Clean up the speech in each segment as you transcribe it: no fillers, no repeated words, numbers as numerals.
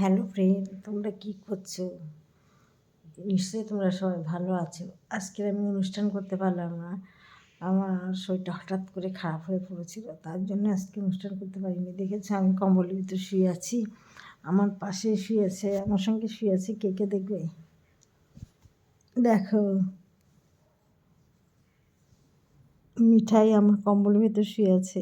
Hello friend, তোমরা কি করছো? নিশ্চয়ই তোমরা সবাই ভালো আছো। আজকের আমি অনুষ্ঠান করতে পারলাম না, আমার শরীরটা হঠাৎ করে খারাপ হয়ে পড়েছিল, তার জন্য আজকে অনুষ্ঠান করতে পারিনি। দেখেছো আমি কম্বলের ভিতরে শুয়ে আছি, আমার পাশে শুয়ে আছে, আমার সঙ্গে শুয়ে আছে, কে কে দেখবে? দেখো, মিঠাই আমার কম্বলের ভিতরে শুয়ে আছে,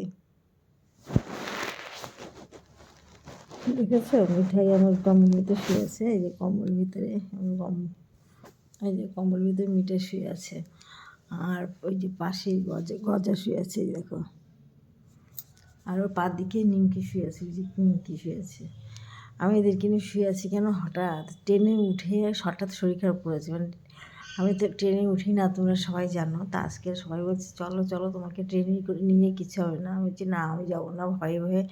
দেখেছো? মিঠাই আমার কম্বলের ভিতরে শুয়ে আছে, এই যে কম্বলের ভিতরে এই যে কম্বলের ভিতরে মিঠাই শুয়ে আছে। আর ওই যে পাশেই গজা গজা শুয়ে আছে, এই দেখো। আর ওর পা দিকে নিমকি শুয়ে আছে, ওই যে নিমকি শুয়ে আছে। আমি এদেরকে নিয়ে শুয়ে আছি কেন, হঠাৎ ট্রেনে উঠে হঠাৎ শরীর খারাপ করেছে। মানে আমি তো ট্রেনে উঠি না, তোমরা সবাই জানো। তা আজকে সবাই বলছে চলো চলো, তোমাকে ট্রেনে করে নিয়ে কিচ্ছু হবে না। আমি বলছি না, আমি যাবো না, ভয়ে ভয়ে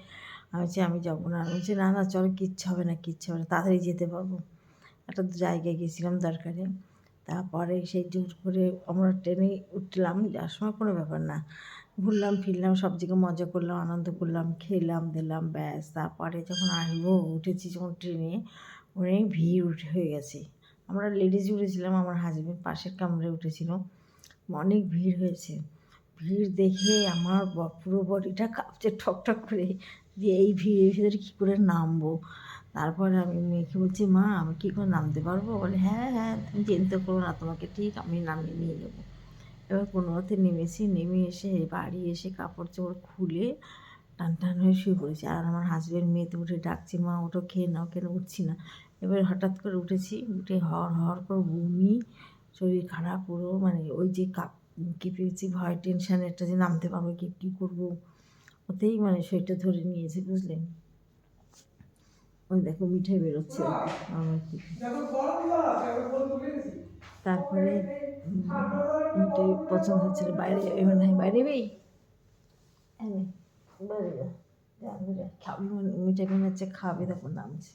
আমি বলছি আমি যাবো না। আমি বলছি না না চলো, কিচ্ছু হবে না, কিচ্ছু হবে না, তাড়াতাড়ি যেতে পারবো। একটা জায়গায় গেছিলাম দরকারে, তারপরে সেই জোর করে আমরা ট্রেনে উঠলাম, যাওয়ার সময় কোনো ব্যাপার না, ঘুরলাম ফিরলাম, সব জায়গায় মজা করলাম, আনন্দ করলাম, খেলাম দিলাম, ব্যাস। তারপরে যখন আসবো, উঠেছি যখন ট্রেনে, অনেক ভিড় হয়ে গেছে। আমরা লেডিজ উঠেছিলাম, আমার হাজব্যান্ড পাশের কামরায় উঠেছিল, অনেক ভিড় হয়েছে। ভিড় দেখে আমার পুরো বডিটা কাঁপছে ঠকঠক করে, যে এই ভিড়ের ভিতরে কী করে নামবো। তারপরে আমি মেয়েকে বলছি, মা আমি কী করে নামতে পারবো? বলে হ্যাঁ হ্যাঁ, তুমি চিন্তা করো না, তোমাকে ঠিক আমি নামিয়ে নিয়ে যাবো। এবার কোনো মতে নেমেছি, নেমে এসে বাড়ি এসে কাপড় চোপড় খুলে টান টান হয়ে শুয়ে পড়েছি। আর আমার হাজব্যান্ড মেয়েতে উঠে ডাকছি, মা ওটো খেয়ে নাও, কেন উঠছি না। এবার হঠাৎ করে উঠেছি, উঠে হর হর করে বমি, শরীর খারাপ পুরো, মানে ওই যে কী পেয়েছি, ভয় টেনশান, একটা যে নামতে পারবো কি কী করবো, ওতেই মানে শরীরটা ধরে নিয়েছে, বুঝলেন? ওই দেখো মিঠাই বেরোচ্ছে আমার থেকে। তারপরে মিঠাই পছন্দ হচ্ছিল, বাইরে যাবে মানে বাইরে যাবেই, হ্যাঁ বাইরে যা, খাবি মিঠাই মনে হচ্ছে খাবে, তখন নামছে।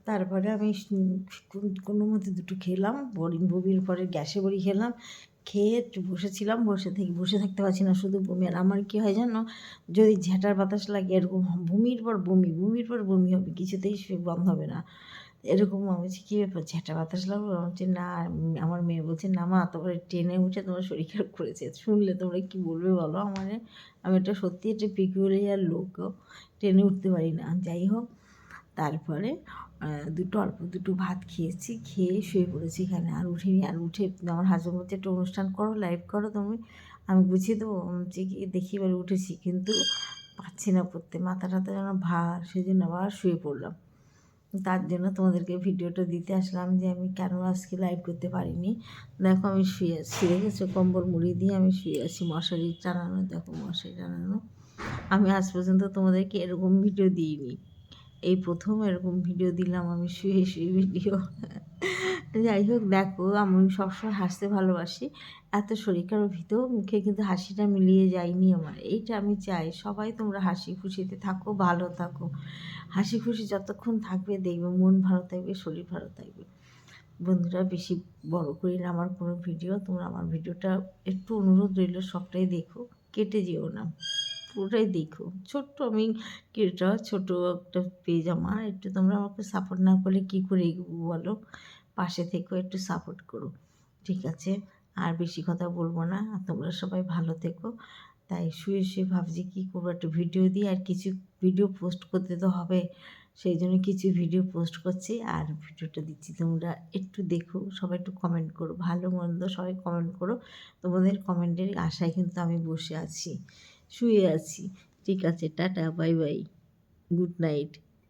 তারপরে আমি কোনো মতে দুটো খেলাম, বমির পরে গ্যাসে বড়ি খেলাম, খেয়ে একটু বসেছিলাম, বসে থাকতে পারছি না, শুধু বমি। আর আমার কী হয় জানো, যদি ঝ্যাঁটার বাতাস লাগে এরকম বমির পর বমি, বমির পর বমি হবে, কিছুতেই বন্ধ হবে না। এরকম আমি বলছি কী ব্যাপার, ঝ্যাঁটা বাতাস লাগলো? আমি বলছি না। আমার মেয়ে বলছে না মা, তোমার ট্রেনে উঠে তোমার শরীর খারাপ করেছে, শুনলে তোমরা কী বলবে বলো আমারে। আমি একটা সত্যি একটা পিকুলিয়ার লোকও, ট্রেনে উঠতে পারি না। যাই হোক, তারপরে অল্প দুটো ভাত খেয়েছি, খেয়ে শুয়ে পড়েছি এখানে, আর উঠিনি। আর উঠে আমার হাজব্যান্ড বলছে একটা অনুষ্ঠান করো, লাইভ করো তুমি, আমি বুঝিয়ে দেবো। যে দেখি এবার উঠেছি, কিন্তু পাচ্ছি না পড়তে, মাথা টাথা যেন ভার, সেই জন্য আবার শুয়ে পড়লাম। তার জন্য তোমাদেরকে ভিডিওটা দিতে আসলাম যে আমি কেন আজকে লাইভ করতে পারিনি। দেখো আমি শুয়ে আছি, দেখেছো, কম্বল মুড়ি দিয়ে আমি শুয়ে আছি, মশারি টানানো, দেখো মশারি টানানো। আমি আজ পর্যন্ত তোমাদেরকে এরকম ভিডিও দিইনি, এই প্রথম এরকম ভিডিও দিলাম আমি, শুয়ে শুয়ে ভিডিও। যাই হোক, দেখো আমি সবসময় হাসতে ভালোবাসি, এত শরীর খারাপ ভিতরেও মুখে কিন্তু হাসিটা মিলিয়ে যায়নি আমার। এইটা আমি চাই, সবাই তোমরা হাসি খুশিতে থাকো, ভালো থাকো। হাসি খুশি যতক্ষণ থাকবে দেখবে মন ভালো থাকবে, শরীর ভালো থাকবে। বন্ধুরা, বেশি বড় করি না আমার কোনো ভিডিও, তোমরা আমার ভিডিওটা একটু অনুরোধ রইল, সবটাই দেখো, কেটে যেও না, পুরোটাই দেখো। ছোট্ট আমি ক্রিয়েটর, ছোটো একটা পেজ আমার, একটু তোমরা আমাকে সাপোর্ট না করলে কী করে এগোবো বলো? পাশে থেকেও একটু সাপোর্ট করো, ঠিক আছে? আর বেশি কথা বলবো না, আর তোমরা সবাই ভালো থেকো। তাই শুয়ে শুয়ে ভাবছি কী করবো, একটা ভিডিও দিই, আর কিছু ভিডিও পোস্ট করতে তো হবে, সেই জন্য কিছু ভিডিও পোস্ট করছি আর ভিডিওটা দিচ্ছি। তোমরা একটু দেখো, সবাই একটু কমেন্ট করো, ভালো মন্দ সবাই কমেন্ট করো। তোমাদের কমেন্টের আশায় কিন্তু আমি বসে আছি, শুয়ে আছি। ঠিক আছে, tata, bye bye, good night.